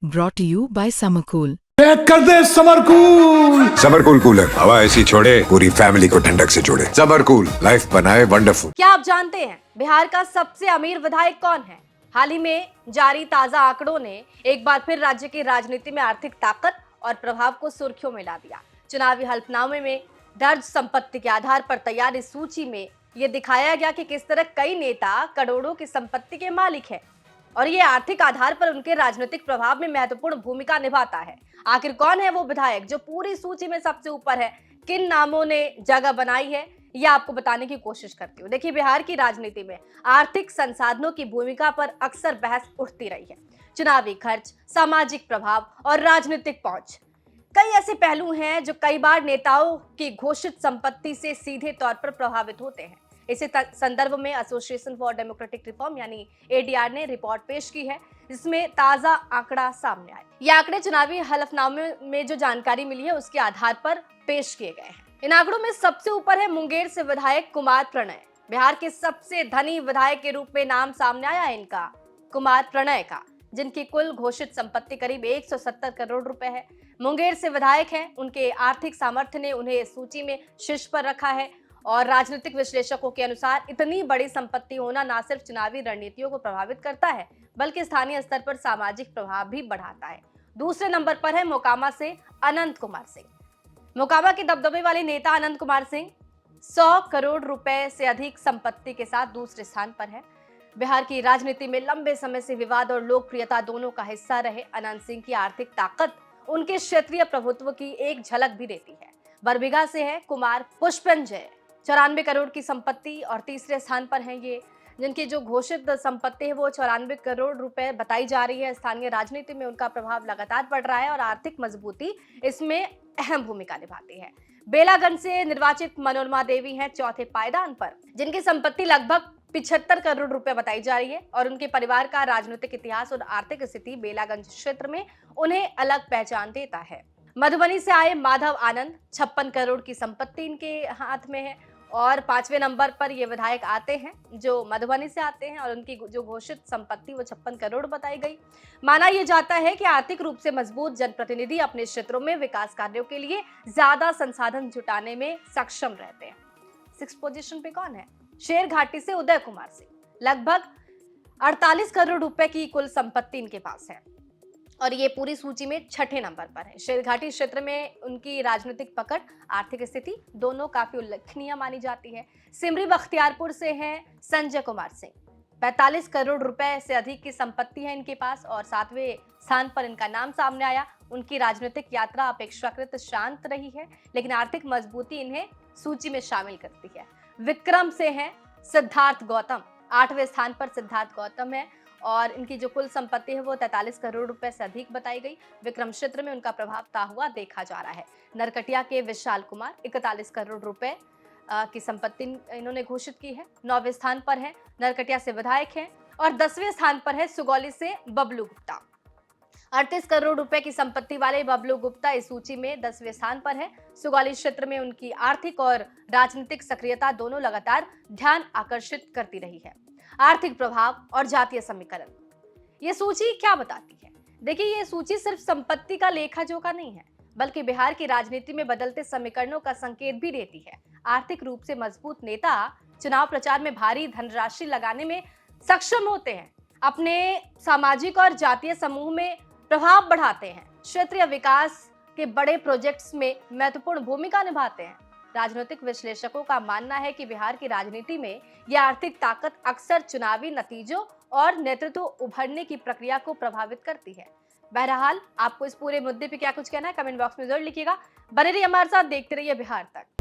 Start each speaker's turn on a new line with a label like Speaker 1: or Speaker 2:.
Speaker 1: brought to you by Summercool.
Speaker 2: Pack कर दे summer cool.
Speaker 3: Summer cool cooler हवा ऐसी छोड़े पूरी फैमिली को ठंडक से जोड़े। समरकूल लाइफ बनाए वंडरफुल।
Speaker 4: क्या आप जानते हैं बिहार का सबसे अमीर विधायक कौन है? हाल ही में जारी ताजा आंकड़ों ने एक बार फिर राज्य की राजनीति में आर्थिक ताकत और प्रभाव को सुर्खियों में ला दिया। चुनावी हलफनामे में दर्ज संपत्ति के आधार पर तैयार इस सूची में ये दिखाया गया कि किस तरह कई नेता करोड़ों की संपत्ति के मालिक हैं और ये आर्थिक आधार पर उनके राजनीतिक प्रभाव में महत्वपूर्ण भूमिका निभाता है। आखिर कौन है वो विधायक जो पूरी सूची में सबसे ऊपर है? किन नामों ने जगह बनाई है, ये आपको बताने की कोशिश करती हूँ। देखिए, बिहार की राजनीति में आर्थिक संसाधनों की भूमिका पर अक्सर बहस उठती रही है। चुनावी खर्च, सामाजिक प्रभाव और राजनीतिक पहुंच, कई ऐसे पहलू हैं जो कई बार नेताओं की घोषित संपत्ति से सीधे तौर पर प्रभावित होते हैं। इसी संदर्भ में एसोसिएशन फॉर डेमोक्रेटिक रिफॉर्म यानी एडीआर ने रिपोर्ट पेश की है, जिसमें ताजा आंकड़ा सामने आया। ये आंकड़े चुनावी हलफनामे में जो जानकारी मिली है उसके आधार पर पेश किए गए हैं। इन आंकड़ों में सबसे ऊपर है मुंगेर से विधायक कुमार प्रणय। बिहार के सबसे धनी विधायक के रूप में नाम सामने आया है इनका, कुमार प्रणय का, जिनकी कुल घोषित संपत्ति करीब 170 करोड़ रुपए है। मुंगेर से विधायक हैं, उनके आर्थिक सामर्थ्य ने उन्हें इस सूची में शीर्ष पर रखा है और राजनीतिक विश्लेषकों के अनुसार इतनी बड़ी संपत्ति होना न सिर्फ चुनावी रणनीतियों को प्रभावित करता है बल्कि स्थानीय स्तर पर सामाजिक प्रभाव भी बढ़ाता है। दूसरे नंबर पर है मोकामा से अनंत कुमार सिंह। मोकामा के दबदबे वाले नेता अनंत कुमार सिंह 100 करोड़ रुपए से अधिक संपत्ति के साथ दूसरे स्थान पर है। बिहार की राजनीति में लंबे समय से विवाद और लोकप्रियता दोनों का हिस्सा रहे अनंत सिंह की आर्थिक ताकत उनके क्षेत्रीय प्रभुत्व की एक झलक भी देती है। बरबीघा से है कुमार पुष्पंजय, 94 करोड़ की संपत्ति और तीसरे स्थान पर हैं ये, जिनकी जो घोषित संपत्ति है वो 94 करोड़ रुपए बताई जा रही है। स्थानीय राजनीति में उनका प्रभाव लगातार बढ़ रहा है और आर्थिक मजबूती इसमें अहम भूमिका निभाती है। बेलागंज से निर्वाचित मनोरमा देवी हैं चौथे पायदान पर, जिनकी संपत्ति लगभग 75 करोड़ रुपए बताई जा रही है और उनके परिवार का राजनीतिक इतिहास और आर्थिक स्थिति बेलागंज क्षेत्र में उन्हें अलग पहचान देता है। मधुबनी से आए माधव आनंद, 56 करोड़ की संपत्ति इनके हाथ में है और 5वें नंबर पर ये विधायक आते हैं जो मधुबनी से आते हैं और उनकी जो घोषित संपत्ति वो 56 करोड़ बताई गई। माना यह जाता है कि आर्थिक रूप से मजबूत जनप्रतिनिधि अपने क्षेत्रों में विकास कार्यों के लिए ज्यादा संसाधन जुटाने में सक्षम रहते हैं। 6 पोजीशन पे कौन है? शेर घाटी से उदय कुमार सिंह, लगभग 48 करोड़ रुपए की कुल संपत्ति इनके पास है और ये पूरी सूची में 6ठे नंबर पर है। शेरघाटी क्षेत्र में उनकी राजनीतिक पकड़, आर्थिक स्थिति दोनों काफी उल्लेखनीय मानी जाती है। सिमरी बख्तियारपुर से हैं संजय कुमार सिंह, 45 करोड़ रुपए से अधिक की संपत्ति है इनके पास और 7वें स्थान पर इनका नाम सामने आया। उनकी राजनीतिक यात्रा अपेक्षाकृत शांत रही है लेकिन आर्थिक मजबूती इन्हें सूची में शामिल करती है। विक्रम से हैं सिद्धार्थ गौतम, 8वें स्थान पर सिद्धार्थ गौतम है और इनकी जो कुल संपत्ति है वो 43 करोड़ रुपए से अधिक बताई गई। विक्रम क्षेत्र में उनका प्रभाव हुआ देखा जा रहा है। नरकटिया के विशाल कुमार 41 करोड़ रुपए की संपत्ति इन्होंने घोषित की है, 9वें स्थान पर है। नरकटिया से विधायक हैं और 10वें स्थान पर है सुगौली से बबलू गुप्ता। 38 करोड़ रुपए की संपत्ति वाले बबलू गुप्ता इस सूची में 10वें स्थान पर है। सुगौली क्षेत्र में उनकी आर्थिक और राजनीतिक सक्रियता दोनों लगातार ध्यान आकर्षित करती रही है। आर्थिक प्रभाव और जातीय समीकरण, ये सूची क्या बताती है? देखिए, ये सूची सिर्फ संपत्ति का लेखा जोखा नहीं है बल्कि बिहार की राजनीति में बदलते समीकरणों का संकेत भी देती है। आर्थिक रूप से मजबूत नेता चुनाव प्रचार में भारी धनराशि लगाने में सक्षम होते हैं, अपने सामाजिक और जातीय समूह में प्रभाव बढ़ाते हैं, क्षेत्रीय विकास के बड़े प्रोजेक्ट्स में महत्वपूर्ण भूमिका निभाते हैं। राजनीतिक विश्लेषकों का मानना है कि बिहार की राजनीति में यह आर्थिक ताकत अक्सर चुनावी नतीजों और नेतृत्व उभरने की प्रक्रिया को प्रभावित करती है। बहरहाल, आपको इस पूरे मुद्दे पे क्या कुछ कहना है कमेंट बॉक्स में जरूर लिखिएगा। बने रहिए हमारे साथ, देखते रहिए बिहार तक।